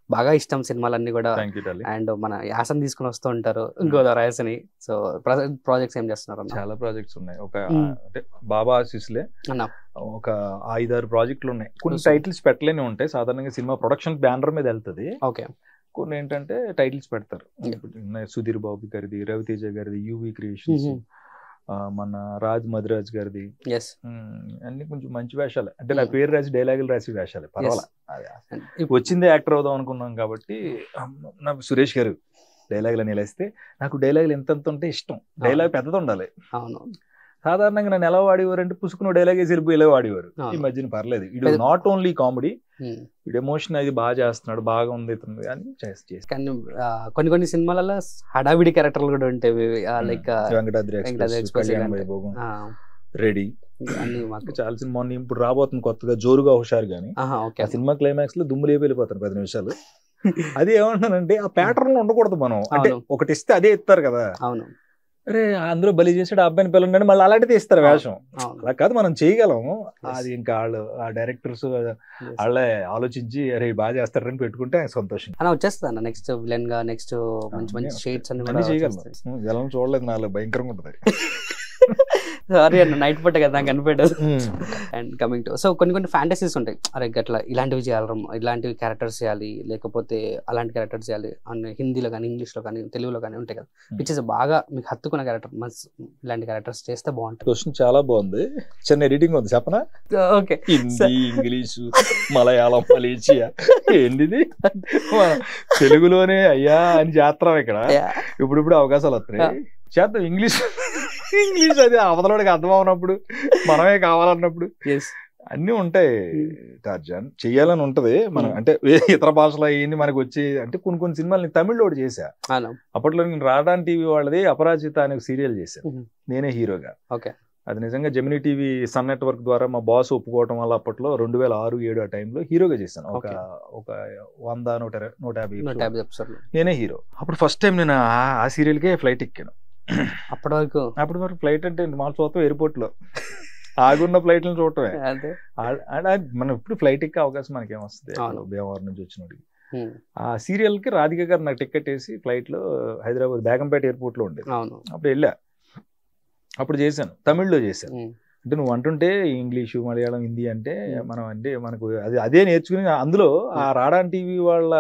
బాగా ఇష్టం సినిమాలన్నీ కూడా. Thank you darling. అండ్ మన యాసని తీసుకుని వస్తూ ఉంటారు, గోదావరి యాసని. సో ప్రాజెక్ట్స్ ఏం చేస్తున్నారు అన్న? చాలా ప్రాజెక్ట్స్ ఉన్నాయి. ఒక అంటే బాబా ఆశీస్సులే అన్న ఒక 5-6 ప్రాజెక్టులు ఉన్నాయి. కొన్ని Awesome. టైటిల్స్ పెట్టలేని ఉంటాయి. సాధారణంగా సినిమా ప్రొడక్షన్ బ్యానర్ మీద వెళ్తుంది. ఓకే. కొన్ని ఏంటంటే టైటిల్స్ పెడతారు. Yeah. ఇప్పుడు ఉన్నాయి సుధీర్ బాబు గారిది, రవితేజ గారిది, యువి క్రియేషన్స్, మన రాజ్ మద్రాజ్ గారిది. ఎస్. అన్ని కొంచెం మంచి వేషాలే. అంటే నా పేరు రాసి డైలాగులు రాసి వేషాలే, పర్వాలా. ఇప్పుడు వచ్చిందే యాక్టర్ అవుదాం అనుకున్నాం కాబట్టి నాకు సురేష్ గారు డైలాగులు అని వేస్తే నాకు డైలాగులు ఎంత ఉంటే ఇష్టం. డైలాగ్ పెద్దది ఉండాలి. అవును. సాధారణంగా నన్ను ఎలా వాడేవారు అంటే పుసుకున్న డైలాగ్ వేసి వెళ్ళిపోయి ఇలా వాడేవారు. ఈ మధ్యన పర్లేదు, ఇటు నాట్ ఓన్లీ కామెడీ, ఇటు ఎమోషన్ అది బాగా చేస్తున్నాడు, బాగా ఉంది ఇతను అని చేసి. కానీ కొన్ని సినిమాలలో హడావిడి క్యారెక్టర్లు కూడా ఉంటాయి. Like Venkatadri express, Kalyan Vaibhogam, ready అన్ని మాకు చాలా సినిమా ఇప్పుడు రాబోతుంది కొత్తగా జోరుగా హుషారు. కానీ ఆ సినిమా క్లైమాక్స్ లో దుమ్ము లేపి వెళ్ళిపోతారు 10 నిమిషాలు. అది ఏమంటానంటే ఆ ప్యాటర్న్ లో ఉండకూడదు. మనం అంటే ఒకటి ఇస్తే అదే ఇస్తారు కదా. అవును. అరే అందులో బలి చేసాడు ఆ అబ్బాయిని పిల్లలు మళ్ళీ అలాంటిది ఇస్తారు వేషం. అలా కాదు, మనం చేయగలము. అది ఇంకా వాళ్ళు ఆ డైరెక్టర్స్ వాళ్ళే ఆలోచించి అరే బాగా చేస్తారని పెట్టుకుంటే సంతోషం. అలా వచ్చేస్తుంది అన్న నెక్స్ట్ విలన్ గా, నెక్స్ట్ మంచి మంచి షేడ్స్ అన్ని చేయగలను. జలం చూడలేదు, నాలో భయంకరంగా ఉంటుంది. సారీ అన్న, నైట్ పూట కదా నాకు కనిపెట్టదు. అండ్ కమింగ్ టు సో కొన్ని ఫ్యాంటసీస్ ఉంటాయి. అరే గట్లా ఇలాంటివి చేయాలి, ఇలాంటివి క్యారెక్టర్స్ చేయాలి, లేకపోతే అలాంటి క్యారెక్టర్స్ చేయాలి అని హిందీలో కానీ, ఇంగ్లీష్లో కానీ, తెలుగులో కానీ ఉంటాయి కదా. విచ్ ఇస్ బాగా మీకు హత్తుకున్న క్యారెక్టర్, ఇలాంటి క్యారెక్టర్స్ చేస్తే బాగుంటుంది. క్వశ్చన్ చాలా బాగుంది. చిన్న ఎడిటింగ్ ఉంది చెప్పనా? Okay. Hindi, English, Malayalam, Malaysia ఏంటిది తెలుగులోనే అయ్యా అని చేస్తాం ఇక్కడ. ఇప్పుడు అవకాశాలు వస్తున్నాయి, చేద్దాం. ఇంగ్లీష్ అది అవతలకి అర్థం అవునప్పుడు, మనమే కావాలన్నప్పుడు అన్నీ ఉంటాయి. టార్జాన్ చెయ్యాలని ఉంటది. మనం అంటే ఇతర భాషలో అయ్యింది మనకు వచ్చి అంటే కొన్ని సినిమాలు తమిళ్లో ఒకటి చేశా. అప్పట్లో నేను రాడాన్ టీవీ వాళ్ళది అపరాజిత అనే సీరియల్ చేశాను, నేనే హీరోగా. అది నిజంగా జెమినీ టీవీ సన్ నెట్వర్క్ ద్వారా మా బాస్ ఒప్పుకోవటం వల్ల అప్పట్లో 2006-07 ఆ టైంలో హీరోగా చేశాను. ఒక 100-150 ఎపిసోడ్లు నేనే హీరో. అప్పుడు ఫస్ట్ టైం నేను ఆ సీరియల్కే ఫ్లైట్ ఎక్కాను. అప్పటి వరకు ఫ్లైట్ అంటే మామూలు చూస్తాం ఎయిర్పోర్ట్ లో ఆగున్న ఫ్లైట్లను చూడటమే. మనం ఇప్పుడు ఫ్లైట్ ఎక్కే అవకాశం మనకేం వస్తుంది భీమవరం నుంచి వచ్చినోడికి. ఆ సీరియల్ కి రాధిక గారు నాకు టికెట్ వేసి ఫ్లైట్ లో హైదరాబాద్ బేగంపేట ఎయిర్పోర్ట్ లో ఉండేది. అప్పుడు వెళ్ళా, అప్పుడు చేశాను, తమిళ్లో చేశాను. అంటే నువ్వు అంటుంటే ఇంగ్లీషు, మలయాళం, హిందీ అంటే మనం అంటే మనకు అదే నేర్చుకుని అందులో ఆ రాడాన్ టీవీ వాళ్ళ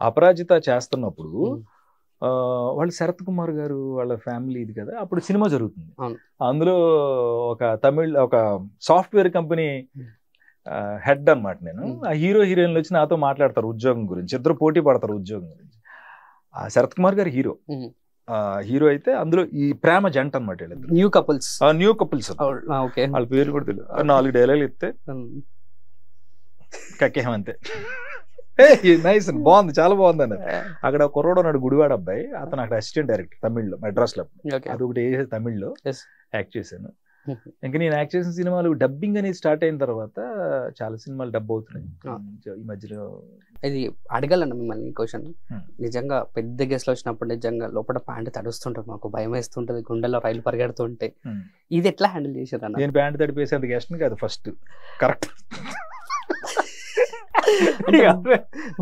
అపరాజిత చేస్తున్నప్పుడు వాళ్ళు శరత్ కుమార్ గారు వాళ్ళ ఫ్యామిలీ ఇది కదా, అప్పుడు సినిమా జరుగుతుంది. అందులో ఒక సాఫ్ట్వేర్ కంపెనీ హెడ్ అన్నమాట నేను. ఆ హీరోయిన్లు వచ్చి నాతో మాట్లాడతారు ఉద్యోగం గురించి, ఇద్దరు పోటీ పడతారు ఉద్యోగం గురించి. ఆ శరత్ కుమార్ గారు హీరో అయితే అందులో ఈ ప్రేమ జంట అనమాట, న్యూ కపుల్స్ వాళ్ళ పేరు కూడా తెలియదు. 4 డైలాగులు ఇస్తే కక్కేమంతే. నైస్, బాగుంది, చాలా బాగుంది అన్న. అక్కడ కుర్రోడు ఉన్నాడు, గుడివాడ అబ్బాయి, అతను అక్కడ అసిస్టెంట్ డైరెక్టర్ తమిళ్లో, మెడ్రాస్ లో. అది ఒకటి తమిళ్లో యాక్ట్ చేశాను. ఇంకా నేను యాక్ట్ చేసిన సినిమాలు డబ్బింగ్ అనేది స్టార్ట్ అయిన తర్వాత చాలా సినిమాలు డబ్ అవుతున్నాయి ఈ మధ్యలో. ఇది అడగాలన్న మిమ్మల్ని క్వశ్చన్. నిజంగా పెద్ద గెస్ట్లు వచ్చినప్పుడు నిజంగా లోపల ప్యాంట్ తడుస్తుంటుంది, మాకు భయం వేస్తుంటది, గుండెల్లో రైలు పరిగెడుతుంటాయి. ఇది ఎట్లా హ్యాండిల్ చేశారు అన్న? నేను ప్యాంట్ తడిపేసేంత గెస్ట్ కాదు ఫస్ట్, కరెక్ట్.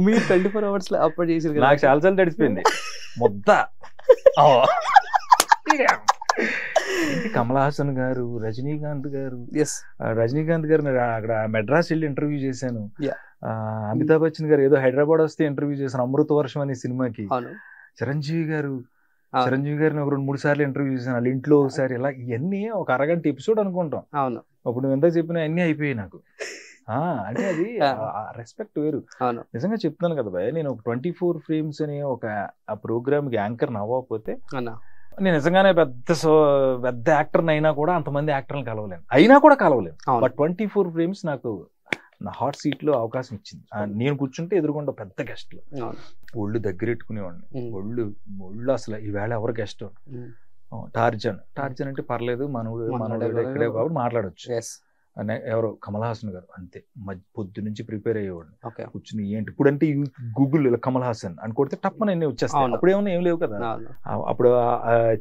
మీరు 24 hours లో అప్పుడు చేసారు కదా, నాకు చాలాసార్లు తడిసిపోయింది ముద్ద. కమల్ హాసన్ గారు, రజనీకాంత్ గారు అక్కడ మెడ్రాస్ వెళ్ళి ఇంటర్వ్యూ చేశాను. అమితాబ్ బచ్చన్ గారు ఏదో హైదరాబాద్ వస్తే ఇంటర్వ్యూ చేశాను, అమృత వర్షం అనే సినిమాకి. చిరంజీవి గారిని ఒక 2-3 సార్లు ఇంటర్వ్యూ చేశాను, వాళ్ళ ఇంట్లో ఒకసారి. ఇలా ఇవన్నీ ఒక అరగంట ఎపిసోడ్ అనుకుంటాం. అప్పుడు నువ్వు ఎంత చెప్పినా అన్నీ అయిపోయాయి నాకు. అంటే అది రెస్పెక్ట్ వేరు. నిజంగా చెప్తున్నాను కదా భయ, నేను ఒక 24 frames అనే ఒక ఆ ప్రోగ్రామ్ కి యాంకర్ అవ్వకపోతే నేను నిజంగానే పెద్ద యాక్టర్ని అయినా కూడా అంతమంది యాక్టర్ని కలవలేను. బట్ 24 frames నాకు నా హాట్ సీట్ లో అవకాశం ఇచ్చింది. నేను కూర్చుంటే ఎదురుకుండా పెద్ద గెస్ట్లు, ఒళ్ళు దగ్గరెట్టుకునేవాడిని. ఒళ్ళు అసలు ఈవేళ ఎవరు గెస్ట్? టార్జన్ అంటే పర్లేదు, మనోడు ఇక్కడే కాబట్టి మాట్లాడొచ్చు. ఎవరో కమల్ హాసన్ గారు అంతే, పొద్దు నుంచి ప్రిపేర్ అయ్యేవాడిని కూర్చుని. ఏంటి ఇప్పుడంటే గూగుల్ కమల్ హాసన్ అని కొడితే టప్పని అన్నీ వచ్చేస్తాయి. అప్పుడు ఏమన్నా ఏం లేవు కదా. అప్పుడు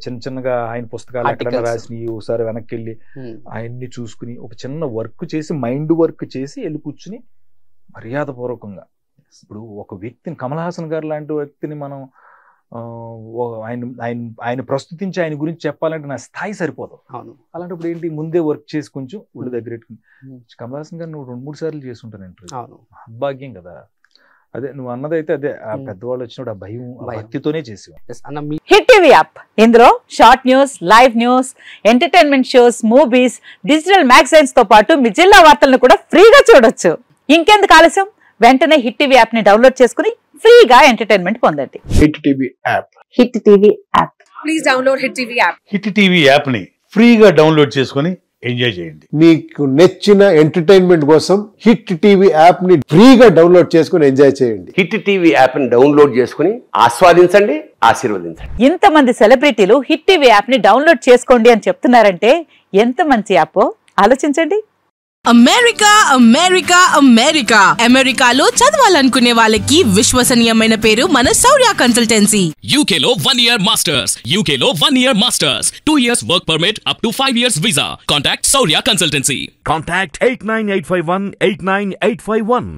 చిన్నగా ఆయన పుస్తకాలు ఎక్కడైనా రాసినవి ఒకసారి వెనక్కి వెళ్ళి ఆయన్ని చూసుకుని ఒక చిన్న వర్క్ చేసి, మైండ్ వర్క్ చేసి వెళ్ళి కూర్చుని మర్యాదపూర్వకంగా ఇప్పుడు ఒక వ్యక్తిని, కమల్ హాసన్ గారు లాంటి వ్యక్తిని మనం ఆయన ప్రస్తుతించి ఆయన గురించి చెప్పాలంటే నా స్థాయి సరిపోదు. అవును. అలాంటప్పుడు ఏంటి, ముందే వర్క్ చేసి కొంచెం ఒళ్ళు దగ్గర పెట్టుకుని, కమల్ హాసన్ గారు నువ్వు 2-3 సార్లు చేసుంటాను ఇంటర్వ్యూ. అవును. భాగ్యం కదా. అదే నువ్వు అన్నదైతే అదే, ఆ పెద్దవాళ్ళు వచ్చినప్పుడు ఆ భయం భక్తితోనే చేసి. హిట్ టీవీ యాప్, ఇందులో short news, live news, entertainment shows, movies, digital magazines తో పాటు మీ జిల్లా వార్తలను కూడా ఫ్రీగా చూడొచ్చు. ఇంకెందుకు ఆలస్యం, వెంటనే హిట్ టీవీ యాప్ ని డౌన్లోడ్ చేసుకుని ఫ్రీగా ఎంటర్టైన్మెంట్ పొందండి. Hit TV app. Hit TV app. Please download hit TV app. Hit TV app ని ఫ్రీగా డౌన్లోడ్ చేసుకుని ఎంజాయ్ చేయండి. మీకు నచ్చిన ఎంటర్టైన్మెంట్ కోసం హిట్ టీవీ యాప్ ని ఫ్రీగా డౌన్లోడ్ చేసుకుని ఎంజాయ్ చేయండి. హిట్ టీవీ యాప్ ని డౌన్లోడ్ చేసుకుని ఆస్వాదించండి, ఆశీర్వదించండి. ఇంతమంది సెలబ్రిటీలు హిట్ టీవీ యాప్ ని డౌన్లోడ్ చేసుకోండి అని చెప్తున్నారంటే ఎంత మంచి యాప్ ఆలోచించండి. అమెరికా అమెరికా అమెరికా అమెరికాలో చదవాలనుకునే వాళ్ళకి విశ్వసనీయమైన పేరు మన శౌర్య కన్సల్టెన్సీ. UK లో 1 year masters, UK లో 1 year masters, 2 years work permit up to 5 years visa. Contact Saurya Consultancy. Contact 89851 89851.